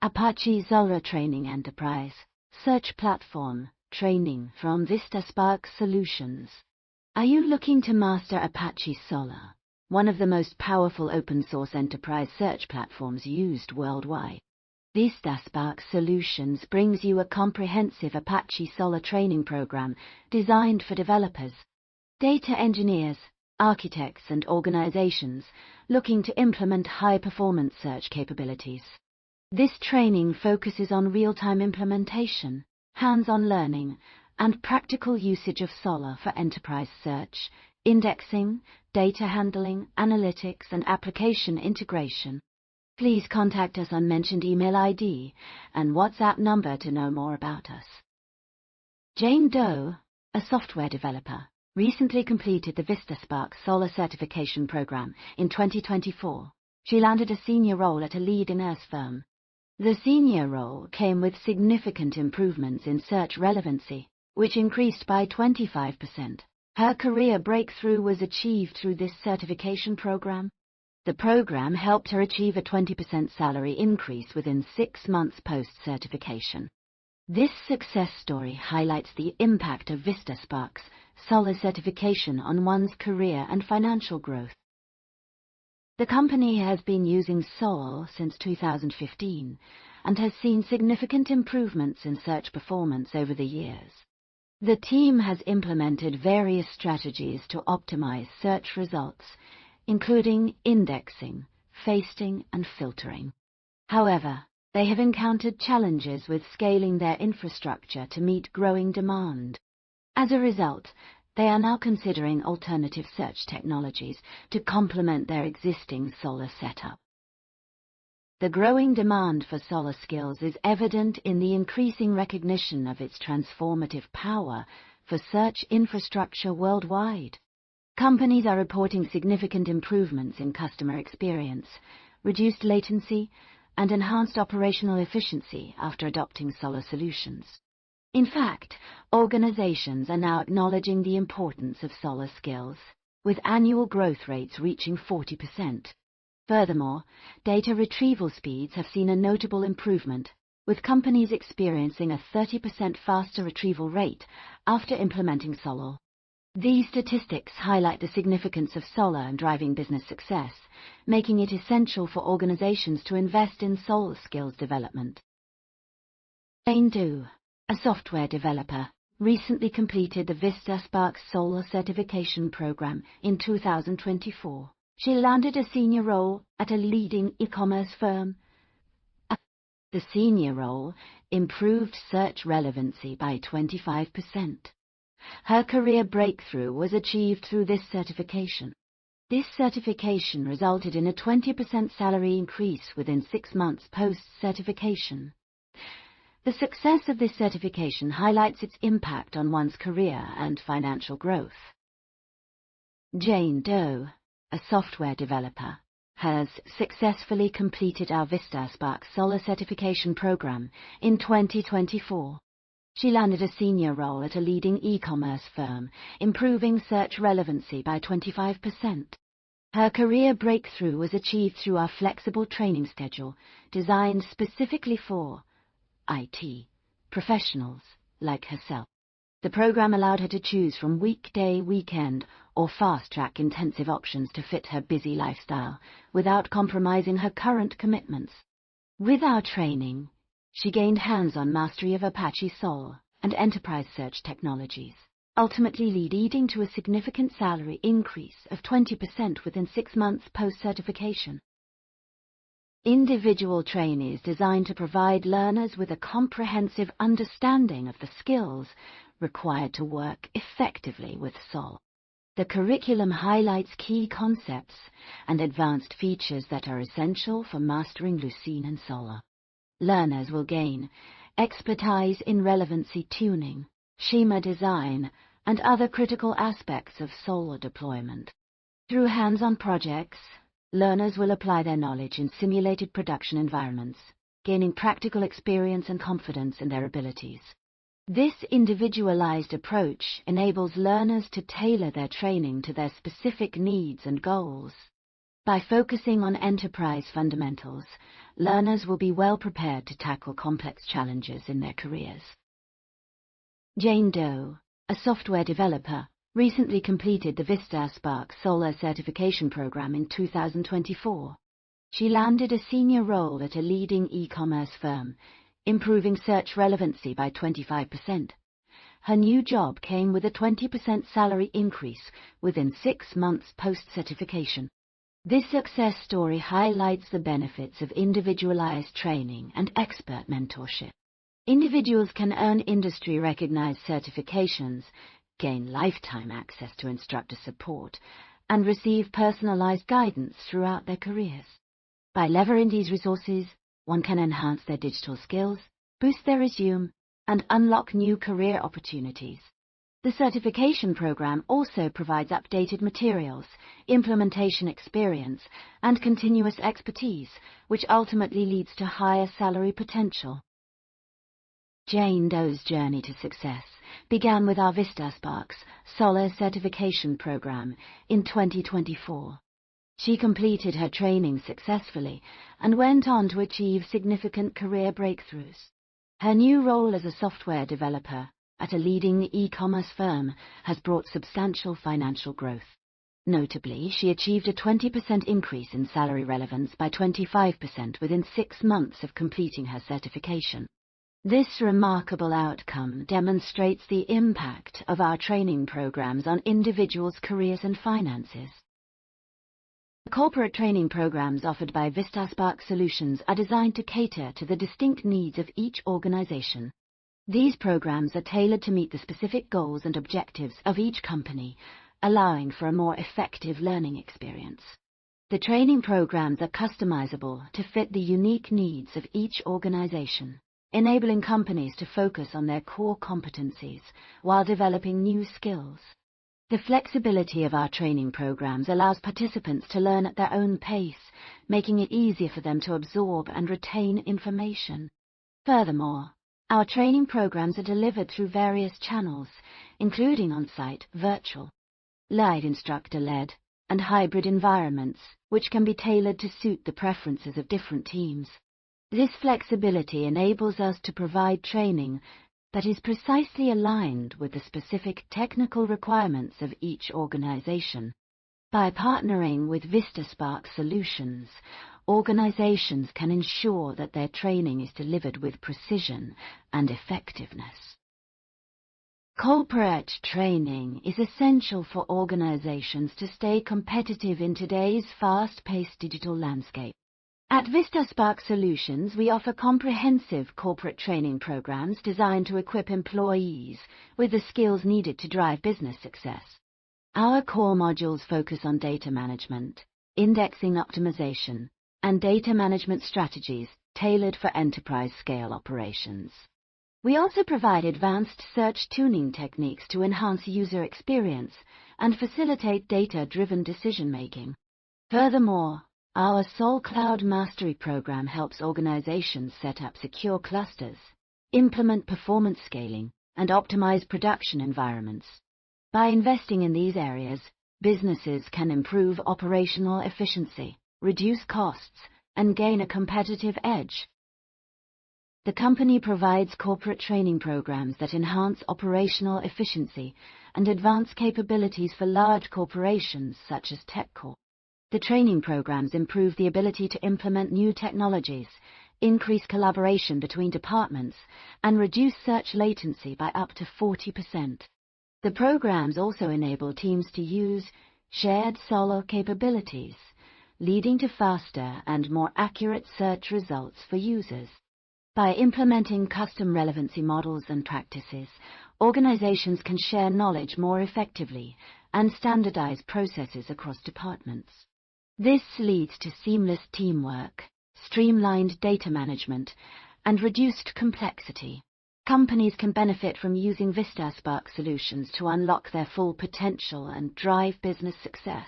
Apache Solr Training Enterprise Search Platform Training from Vistasparks Solutions. Are you looking to master Apache Solr, one of the most powerful open-source enterprise search platforms used worldwide? Vistasparks Solutions brings you a comprehensive Apache Solr training program designed for developers, data engineers, architects, and organizations looking to implement high-performance search capabilities. This training focuses on real-time implementation, hands-on learning, and practical usage of Solr for enterprise search, indexing, data handling, analytics, and application integration. Please contact us on mentioned email ID and WhatsApp number to know more about us. Jane Doe, a software developer, recently completed the Vistasparks Solr Certification Program in 2024. She landed a senior role at a leading nurse firm. The senior role came with significant improvements in search relevancy, which increased by 25%. Her career breakthrough was achieved through this certification program. The program helped her achieve a 20% salary increase within 6 months post-certification. This success story highlights the impact of Vistasparks Solr certification on one's career and financial growth. The company has been using Solr since 2015 and has seen significant improvements in search performance over the years. The team has implemented various strategies to optimize search results, including indexing, faceting, and filtering. However, they have encountered challenges with scaling their infrastructure to meet growing demand. As a result, they are now considering alternative search technologies to complement their existing Solr setup. The growing demand for Solr skills is evident in the increasing recognition of its transformative power for search infrastructure worldwide. Companies are reporting significant improvements in customer experience, reduced latency, and enhanced operational efficiency after adopting Solr solutions. In fact, organizations are now acknowledging the importance of Solr skills, with annual growth rates reaching 40%. Furthermore, data retrieval speeds have seen a notable improvement, with companies experiencing a 30% faster retrieval rate after implementing Solr. These statistics highlight the significance of Solr in driving business success, making it essential for organizations to invest in Solr skills development. Jane Doe, a software developer, recently completed the Vistasparks Solr Certification Program in 2024. She landed a senior role at a leading e-commerce firm. The senior role improved search relevancy by 25%. Her career breakthrough was achieved through this certification. This certification resulted in a 20% salary increase within 6 months post-certification. The success of this certification highlights its impact on one's career and financial growth. Jane Doe, a software developer, has successfully completed our Vistasparks Solr Certification Program in 2024. She landed a senior role at a leading e-commerce firm, improving search relevancy by 25%. Her career breakthrough was achieved through our flexible training schedule, designed specifically for IT professionals like herself. The program allowed her to choose from weekday, weekend, or fast-track intensive options to fit her busy lifestyle without compromising her current commitments. With our training, she gained hands-on mastery of Apache Solr and enterprise search technologies, ultimately leading to a significant salary increase of 20% within 6 months post-certification. Individual training is designed to provide learners with a comprehensive understanding of the skills required to work effectively with Solr. The curriculum highlights key concepts and advanced features that are essential for mastering Lucene and Solr. Learners will gain expertise in relevancy tuning, Schema design, and other critical aspects of Solr deployment. Through hands-on projects, learners will apply their knowledge in simulated production environments, gaining practical experience and confidence in their abilities. This individualized approach enables learners to tailor their training to their specific needs and goals. By focusing on enterprise fundamentals, learners will be well prepared to tackle complex challenges in their careers. Jane Doe, a software developer, recently completed the Vistasparks Solr Certification Program in 2024. She landed a senior role at a leading e-commerce firm, improving search relevancy by 25%. Her new job came with a 20% salary increase within 6 months post-certification. This success story highlights the benefits of individualized training and expert mentorship. Individuals can earn industry-recognized certifications, gain lifetime access to instructor support, and receive personalized guidance throughout their careers. By leveraging these resources, one can enhance their digital skills, boost their resume, and unlock new career opportunities. The certification program also provides updated materials, implementation experience, and continuous expertise, which ultimately leads to higher salary potential. Jane Doe's journey to success began with our Vistasparks Solr Certification Program in 2024. She completed her training successfully and went on to achieve significant career breakthroughs. Her new role as a software developer at a leading e-commerce firm has brought substantial financial growth. Notably, she achieved a 20% increase in salary relevance by 25% within 6 months of completing her certification. This remarkable outcome demonstrates the impact of our training programs on individuals' careers and finances. The corporate training programs offered by Vistasparks Solutions are designed to cater to the distinct needs of each organization. These programs are tailored to meet the specific goals and objectives of each company, allowing for a more effective learning experience. The training programs are customizable to fit the unique needs of each organization, enabling companies to focus on their core competencies while developing new skills. The flexibility of our training programs allows participants to learn at their own pace, making it easier for them to absorb and retain information. Furthermore, our training programs are delivered through various channels, including on-site, virtual, live instructor-led, and hybrid environments, which can be tailored to suit the preferences of different teams. This flexibility enables us to provide training that is precisely aligned with the specific technical requirements of each organization. By partnering with Vistasparks Solutions, organizations can ensure that their training is delivered with precision and effectiveness. Corporate training is essential for organizations to stay competitive in today's fast-paced digital landscape. At Vistasparks Solutions, we offer comprehensive corporate training programs designed to equip employees with the skills needed to drive business success. Our core modules focus on data management, indexing optimization, and data management strategies tailored for enterprise-scale operations. We also provide advanced search tuning techniques to enhance user experience and facilitate data-driven decision-making. Furthermore, our Solr Cloud Mastery program helps organizations set up secure clusters, implement performance scaling, and optimize production environments. By investing in these areas, businesses can improve operational efficiency, reduce costs, and gain a competitive edge. The company provides corporate training programs that enhance operational efficiency and advance capabilities for large corporations such as TechCorp. The training programs improve the ability to implement new technologies, increase collaboration between departments, and reduce search latency by up to 40%. The programs also enable teams to use shared Solr capabilities, leading to faster and more accurate search results for users. By implementing custom relevancy models and practices, organizations can share knowledge more effectively and standardize processes across departments. This leads to seamless teamwork, streamlined data management, and reduced complexity. Companies can benefit from using Vistasparks Solutions to unlock their full potential and drive business success.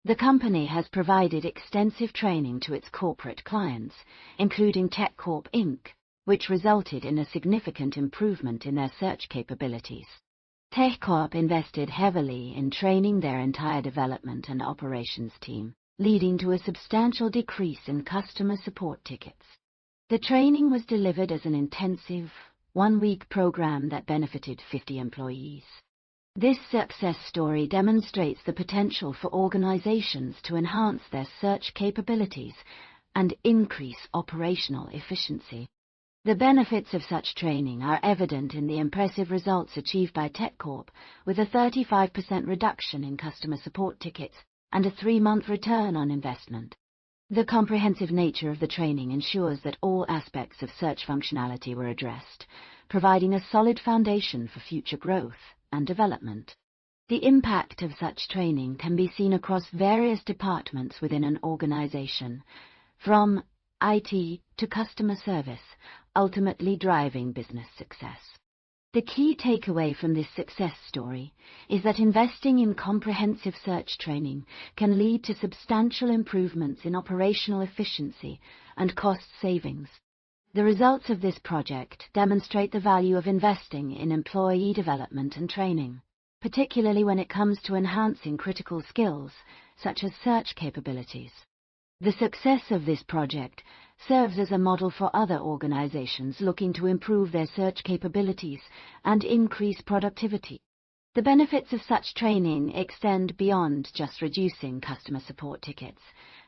The company has provided extensive training to its corporate clients, including TechCorp Inc., which resulted in a significant improvement in their search capabilities. TechCorp invested heavily in training their entire development and operations team, leading to a substantial decrease in customer support tickets. The training was delivered as an intensive, one-week program that benefited 50 employees. This success story demonstrates the potential for organizations to enhance their search capabilities and increase operational efficiency. The benefits of such training are evident in the impressive results achieved by TechCorp, with a 35% reduction in customer support tickets and a 3-month return on investment. The comprehensive nature of the training ensures that all aspects of search functionality were addressed, providing a solid foundation for future growth and development. The impact of such training can be seen across various departments within an organization, from IT to customer service, ultimately driving business success. The key takeaway from this success story is that investing in comprehensive search training can lead to substantial improvements in operational efficiency and cost savings. The results of this project demonstrate the value of investing in employee development and training, particularly when it comes to enhancing critical skills such as search capabilities. The success of this project serves as a model for other organizations looking to improve their search capabilities and increase productivity. The benefits of such training extend beyond just reducing customer support tickets.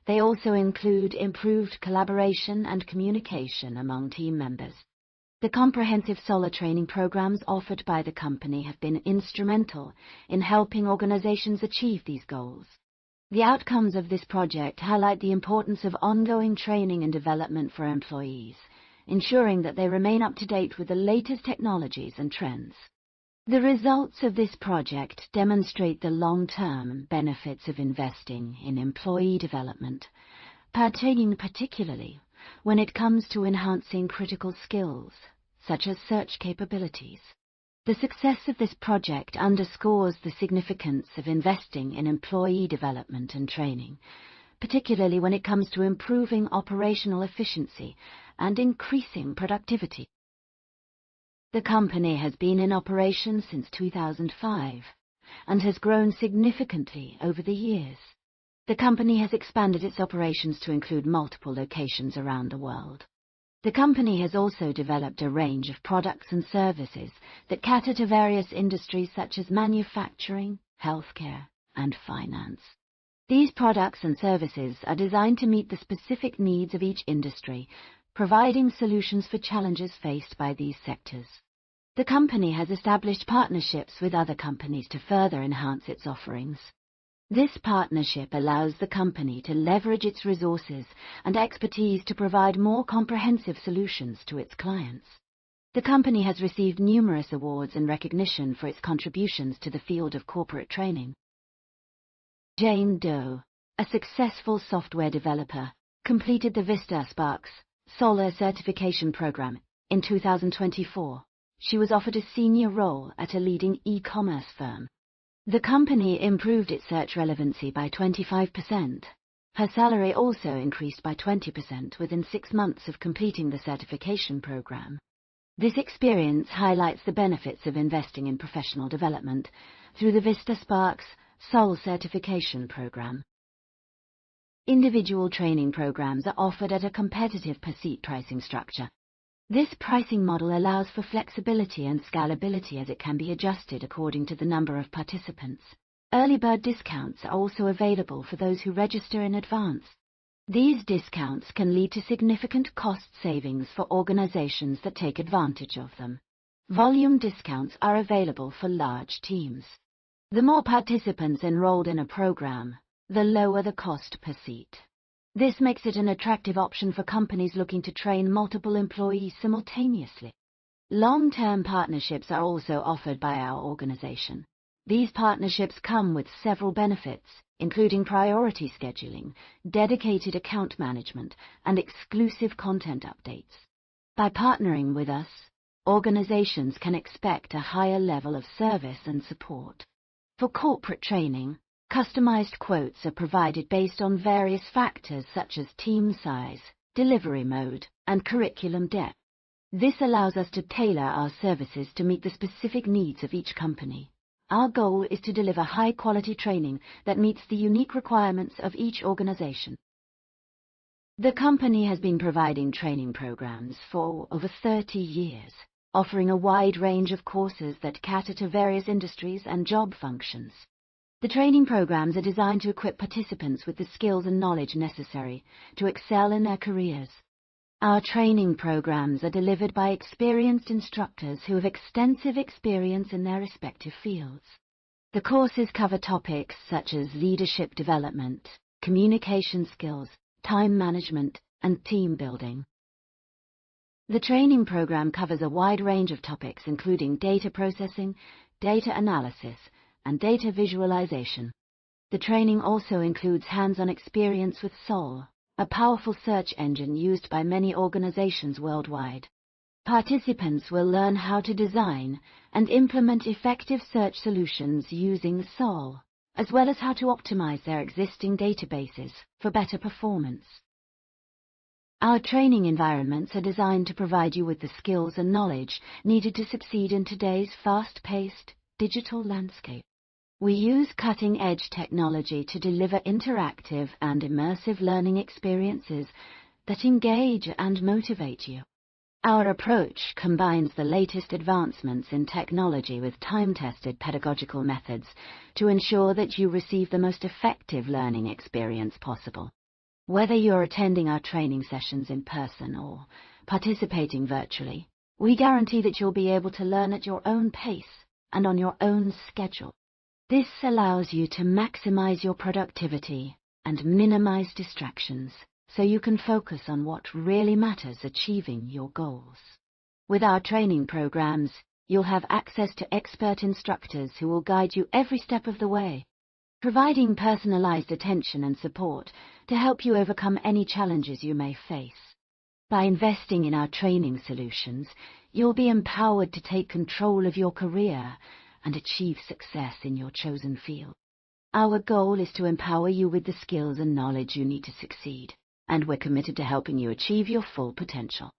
They also include improved collaboration and communication among team members. The comprehensive Solr training programs offered by the company have been instrumental in helping organizations achieve these goals. The outcomes of this project highlight the importance of ongoing training and development for employees, ensuring that they remain up to date with the latest technologies and trends. The results of this project demonstrate the long-term benefits of investing in employee development, pertaining particularly when it comes to enhancing critical skills, such as search capabilities. The success of this project underscores the significance of investing in employee development and training, particularly when it comes to improving operational efficiency and increasing productivity. The company has been in operation since 2005 and has grown significantly over the years. The company has expanded its operations to include multiple locations around the world. The company has also developed a range of products and services that cater to various industries such as manufacturing, healthcare, and finance. These products and services are designed to meet the specific needs of each industry, providing solutions for challenges faced by these sectors. The company has established partnerships with other companies to further enhance its offerings. This partnership allows the company to leverage its resources and expertise to provide more comprehensive solutions to its clients. The company has received numerous awards and recognition for its contributions to the field of corporate training. Jane Doe, a successful software developer, completed the Vistasparks Solr Certification Program in 2024. She was offered a senior role at a leading e-commerce firm. The company improved its search relevancy by 25%. Her salary also increased by 20% within 6 months of completing the certification program. This experience highlights the benefits of investing in professional development through the Vistasparks Solr Certification Program. Individual training programs are offered at a competitive per-seat pricing structure. This pricing model allows for flexibility and scalability as it can be adjusted according to the number of participants. Early bird discounts are also available for those who register in advance. These discounts can lead to significant cost savings for organizations that take advantage of them. Volume discounts are available for large teams. The more participants enrolled in a program, the lower the cost per seat. This makes it an attractive option for companies looking to train multiple employees simultaneously. Long-term partnerships are also offered by our organization. These partnerships come with several benefits, including priority scheduling, dedicated account management, and exclusive content updates. By partnering with us, organizations can expect a higher level of service and support. For corporate training, customized quotes are provided based on various factors such as team size, delivery mode, and curriculum depth. This allows us to tailor our services to meet the specific needs of each company. Our goal is to deliver high-quality training that meets the unique requirements of each organization. The company has been providing training programs for over 30 years, offering a wide range of courses that cater to various industries and job functions. The training programs are designed to equip participants with the skills and knowledge necessary to excel in their careers. Our training programs are delivered by experienced instructors who have extensive experience in their respective fields. The courses cover topics such as leadership development, communication skills, time management, and team building. The training program covers a wide range of topics including data processing, data analysis, and data visualization. The training also includes hands-on experience with Solr, a powerful search engine used by many organizations worldwide. Participants will learn how to design and implement effective search solutions using Solr, as well as how to optimize their existing databases for better performance. Our training environments are designed to provide you with the skills and knowledge needed to succeed in today's fast-paced digital landscape. We use cutting-edge technology to deliver interactive and immersive learning experiences that engage and motivate you. Our approach combines the latest advancements in technology with time-tested pedagogical methods to ensure that you receive the most effective learning experience possible. Whether you're attending our training sessions in person or participating virtually, we guarantee that you'll be able to learn at your own pace and on your own schedule. This allows you to maximize your productivity and minimize distractions, so you can focus on what really matters, achieving your goals. With our training programs, you'll have access to expert instructors who will guide you every step of the way, providing personalized attention and support to help you overcome any challenges you may face. By investing in our training solutions, you'll be empowered to take control of your career and achieve success in your chosen field. Our goal is to empower you with the skills and knowledge you need to succeed, and we're committed to helping you achieve your full potential.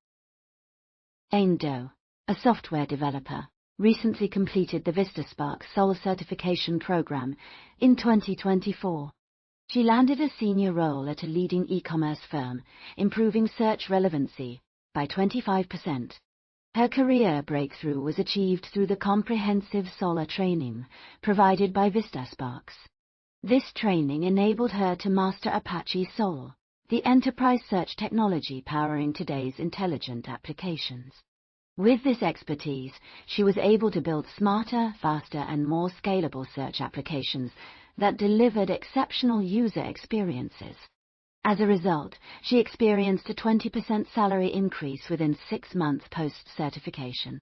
Jane Doe, a software developer, recently completed the Vistasparks Solr Certification Program in 2024. She landed a senior role at a leading e-commerce firm, improving search relevancy by 25%. Her career breakthrough was achieved through the comprehensive Solr training provided by Vistasparks. This training enabled her to master Apache Solr, the enterprise search technology powering today's intelligent applications. With this expertise, she was able to build smarter, faster, and more scalable search applications that delivered exceptional user experiences. As a result, she experienced a 20% salary increase within 6 months post-certification.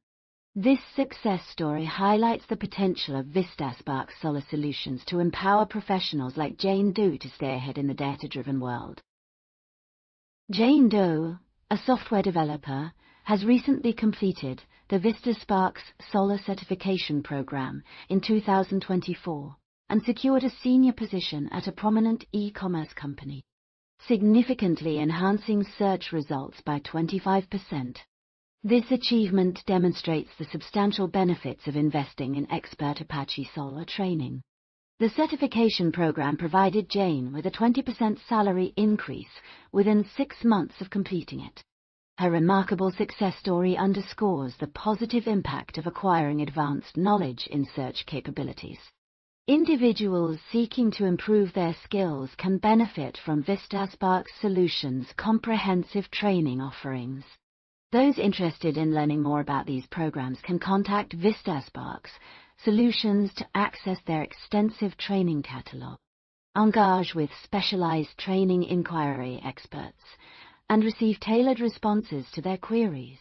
This success story highlights the potential of Vistasparks Solr Solutions to empower professionals like Jane Doe to stay ahead in the data-driven world. Jane Doe, a software developer, has recently completed the Vistasparks Solr Certification Program in 2024 and secured a senior position at a prominent e-commerce company, significantly enhancing search results by 25%. This achievement demonstrates the substantial benefits of investing in expert Apache Solr training. The certification program provided Jane with a 20% salary increase within 6 months of completing it. Her remarkable success story underscores the positive impact of acquiring advanced knowledge in search capabilities. Individuals seeking to improve their skills can benefit from Vistasparks Solutions' comprehensive training offerings. Those interested in learning more about these programs can contact Vistasparks Solutions to access their extensive training catalog, engage with specialized training inquiry experts, and receive tailored responses to their queries.